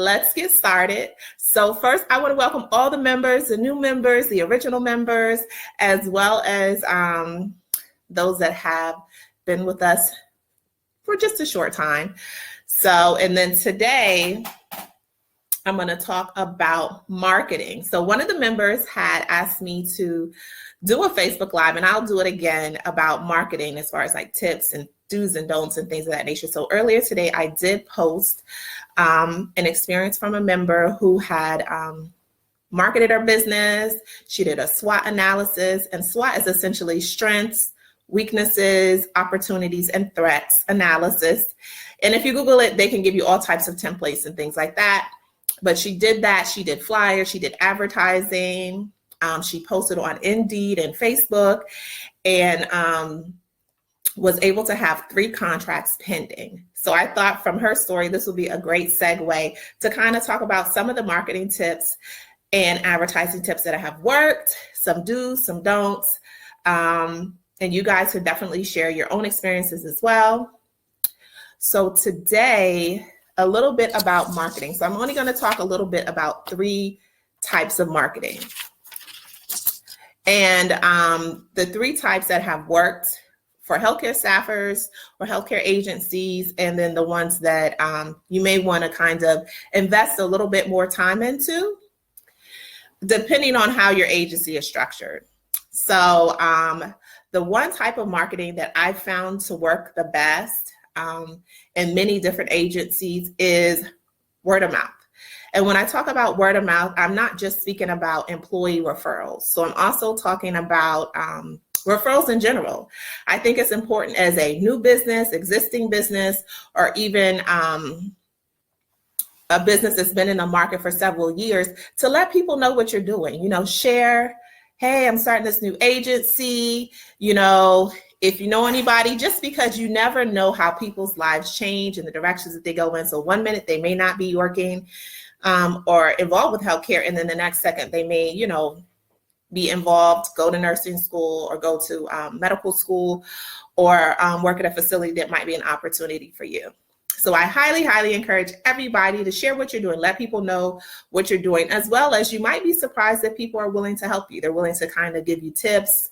let's get started. So first, I want to welcome all the members, the new members, the original members, as well as those that have been with us for just a short time. So, and then today, I'm going to talk about marketing. So one of the members had asked me to do a Facebook Live, and I'll do it again about marketing as far as like tips and do's and don'ts and things of that nature. So earlier today, I did post an experience from a member who had marketed her business. She did a SWOT analysis, and SWOT is essentially strengths, weaknesses, opportunities, and threats analysis. And if you Google it, they can give you all types of templates and things like that. But she did that. She did flyers, she did advertising. She posted on Indeed and Facebook, and was able to have 3 contracts pending. So I thought from her story, this would be a great segue to kind of talk about some of the marketing tips and advertising tips that have worked, some do's, some don'ts. And you guys could definitely share your own experiences as well. So today, a little bit about marketing. So I'm only going to talk a little bit about 3 types of marketing. And the 3 types that have worked for healthcare staffers or healthcare agencies, and then the ones that you may want to kind of invest a little bit more time into, depending on how your agency is structured. So the one type of marketing that I found to work the best in many different agencies is word of mouth. And when I talk about word of mouth, I'm not just speaking about employee referrals. So I'm also talking about referrals in general. I think it's important as a new business, existing business, or even a business that's been in the market for several years to let people know what you're doing. You know, share, hey, I'm starting this new agency. You know, if you know anybody, just because you never know how people's lives change and the directions that they go in. So one minute they may not be working or involved with healthcare, and then the next second they may, you know, be involved, go to nursing school or go to medical school or work at a facility that might be an opportunity for you. So I highly, highly encourage everybody to share what you're doing. Let people know what you're doing, as well as you might be surprised that people are willing to help you. They're willing to kind of give you tips,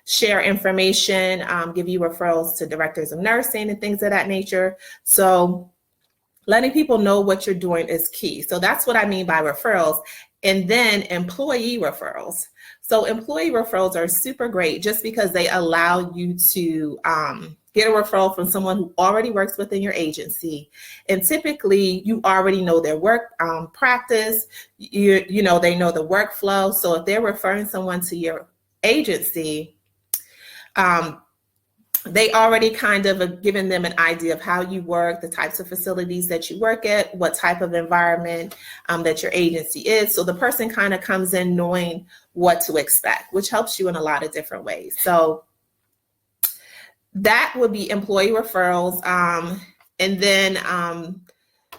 share information, give you referrals to directors of nursing and things of that nature. So letting people know what you're doing is key. So that's what I mean by referrals. And then employee referrals. So employee referrals are super great just because they allow you to get a referral from someone who already works within your agency. And typically you already know their work practice, you know, they know the workflow. So if they're referring someone to your agency, they already kind of have given them an idea of how you work, the types of facilities that you work at, what type of environment that your agency is. So the person kind of comes in knowing what to expect, which helps you in a lot of different ways. So that would be employee referrals. And then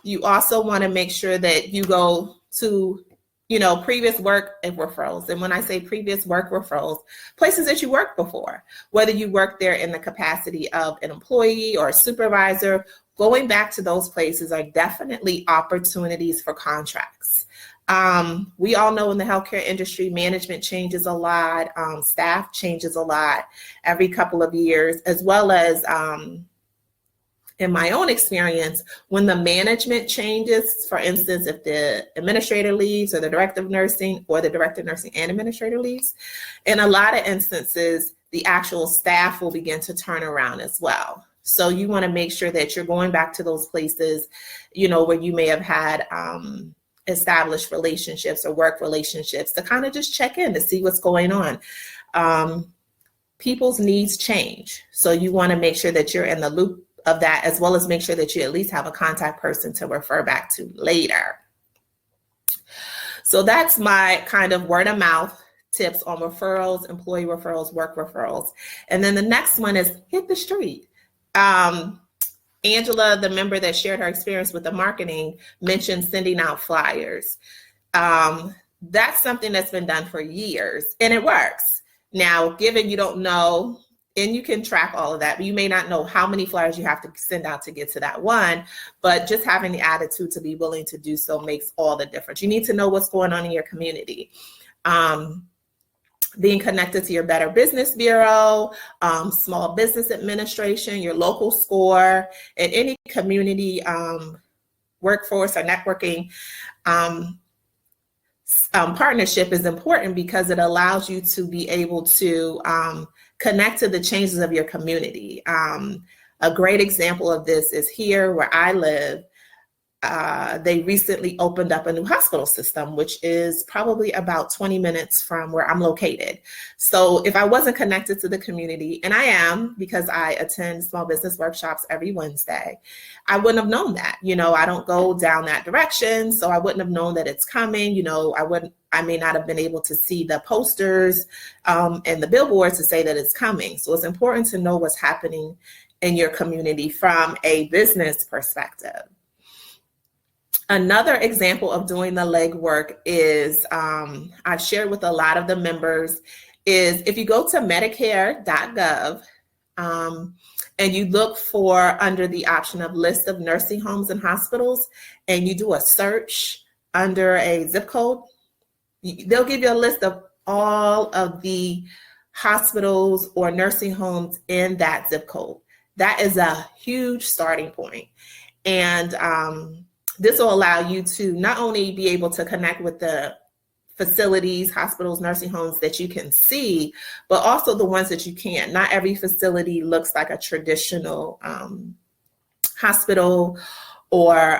you also want to make sure that you go to, you know, previous work and referrals. And when I say previous work referrals, places that you worked before, whether you worked there in the capacity of an employee or a supervisor, going back to those places are definitely opportunities for contracts. We all know in the healthcare industry, management changes a lot, staff changes a lot every couple of years, as well as in my own experience, when the management changes, for instance, if the administrator leaves or the director of nursing or the director of nursing and administrator leaves, in a lot of instances, the actual staff will begin to turn around as well. So you want to make sure that you're going back to those places, you know, where you may have had established relationships or work relationships to kind of just check in to see what's going on. People's needs change. So you want to make sure that you're in the loop of that, as well as make sure that you at least have a contact person to refer back to later. So that's my kind of word of mouth tips on referrals, employee referrals, work referrals. And then the next one is hit the street. Angela, the member that shared her experience with the marketing, mentioned sending out flyers. That's something that's been done for years and it works. Now, given you don't know and you can track all of that, but you may not know how many flyers you have to send out to get to that one. But just having the attitude to be willing to do so makes all the difference. You need to know what's going on in your community. Being connected to your Better Business Bureau, Small Business Administration, your local SCORE, and any community workforce or networking partnership is important because it allows you to be able to connect to the changes of your community. A great example of this is here where I live. They recently opened up a new hospital system, which is probably about 20 minutes from where I'm located. So if I wasn't connected to the community, and I am because I attend small business workshops every Wednesday, I wouldn't have known that. I don't go down that direction, so I wouldn't have known that it's coming. I may not have been able to see the posters and the billboards to say that it's coming. So it's important to know what's happening in your community from a business perspective. Another example of doing the legwork is, I've shared with a lot of the members, is if you go to Medicare.gov and you look for under the option of list of nursing homes and hospitals, and you do a search under a zip code, they'll give you a list of all of the hospitals or nursing homes in that zip code. That is a huge starting point. And this will allow you to not only be able to connect with the facilities, hospitals, nursing homes that you can see, but also the ones that you can't. Not every facility looks like a traditional hospital or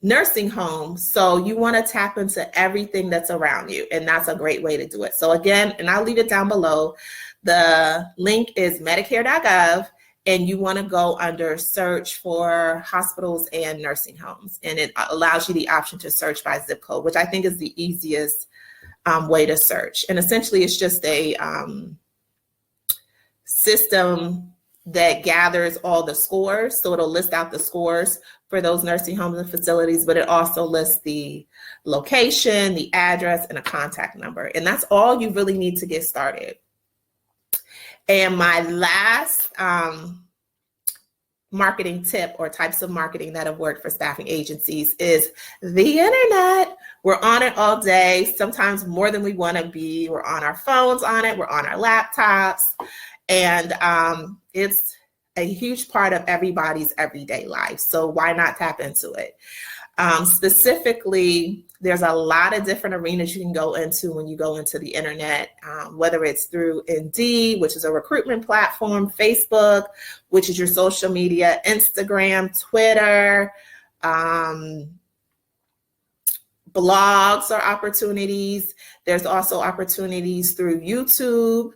nursing home. So you want to tap into everything that's around you, and that's a great way to do it. So again, and I'll leave it down below, the link is Medicare.gov. And you want to go under search for hospitals and nursing homes. And it allows you the option to search by zip code, which I think is the easiest way to search. And essentially it's just a system that gathers all the scores. So it'll list out the scores for those nursing homes and facilities, but it also lists the location, the address, and a contact number. And that's all you really need to get started. And my last marketing tip or types of marketing that have worked for staffing agencies is the internet. We're on it all day, sometimes more than we want to be. We're on our phones on it, we're on our laptops, and it's a huge part of everybody's everyday life. So why not tap into it? Specifically, there's a lot of different arenas you can go into when you go into the internet, whether it's through Indeed, which is a recruitment platform, Facebook, which is your social media, Instagram, Twitter, blogs are opportunities. There's also opportunities through YouTube,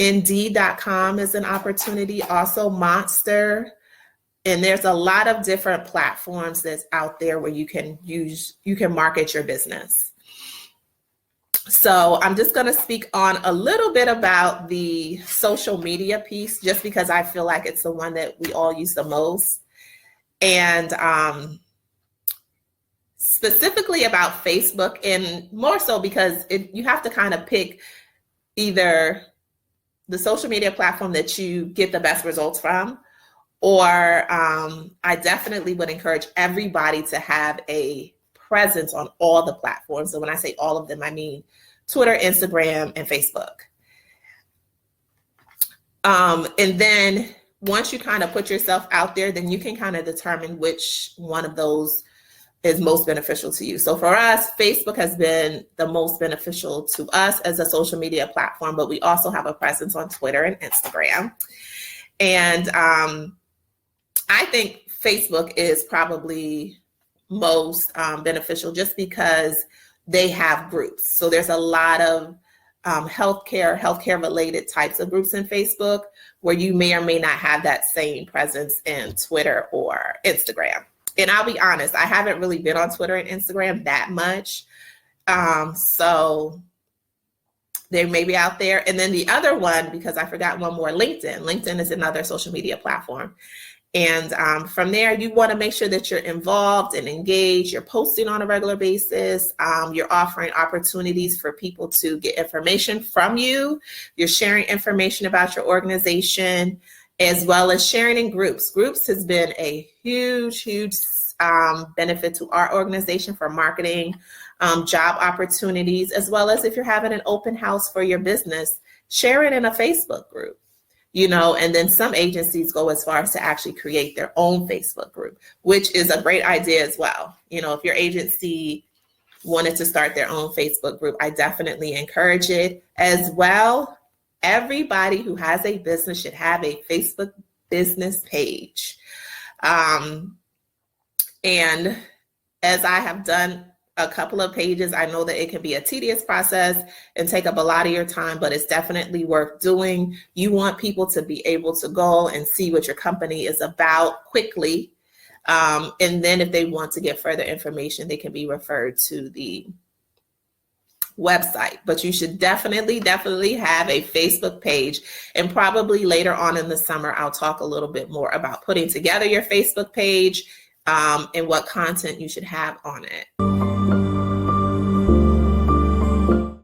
Indeed.com is an opportunity, also Monster. And there's a lot of different platforms that's out there where you can market your business. So I'm just going to speak on a little bit about the social media piece, just because I feel like it's the one that we all use the most. And specifically about Facebook, and more so because you have to kind of pick either the social media platform that you get the best results from, or I definitely would encourage everybody to have a presence on all the platforms. So when I say all of them, I mean Twitter, Instagram, and Facebook. And then once you kind of put yourself out there, then you can kind of determine which one of those is most beneficial to you. So for us, Facebook has been the most beneficial to us as a social media platform, but we also have a presence on Twitter and Instagram. And I think Facebook is probably most beneficial just because they have groups. So there's a lot of healthcare related types of groups in Facebook where you may or may not have that same presence in Twitter or Instagram. And I'll be honest, I haven't really been on Twitter and Instagram that much. So they may be out there. And then the other one, because I forgot one more, LinkedIn. LinkedIn is another social media platform. And from there, you want to make sure that you're involved and engaged. You're posting on a regular basis. You're offering opportunities for people to get information from you. You're sharing information about your organization, as well as sharing in groups. Groups has been a huge benefit to our organization for marketing, job opportunities, as well as if you're having an open house for your business, share it in a Facebook group. And then some agencies go as far as to actually create their own Facebook group, which is a great idea as well. If your agency wanted to start their own Facebook group, I definitely encourage it as well. Everybody who has a business should have a Facebook business page. And as I have done a couple of pages, I know that it can be a tedious process and take up a lot of your time, but it's definitely worth doing. You want people to be able to go and see what your company is about quickly. And then if they want to get further information, they can be referred to the website. But you should definitely have a Facebook page. And probably later on in the summer, I'll talk a little bit more about putting together your Facebook page and what content you should have on it.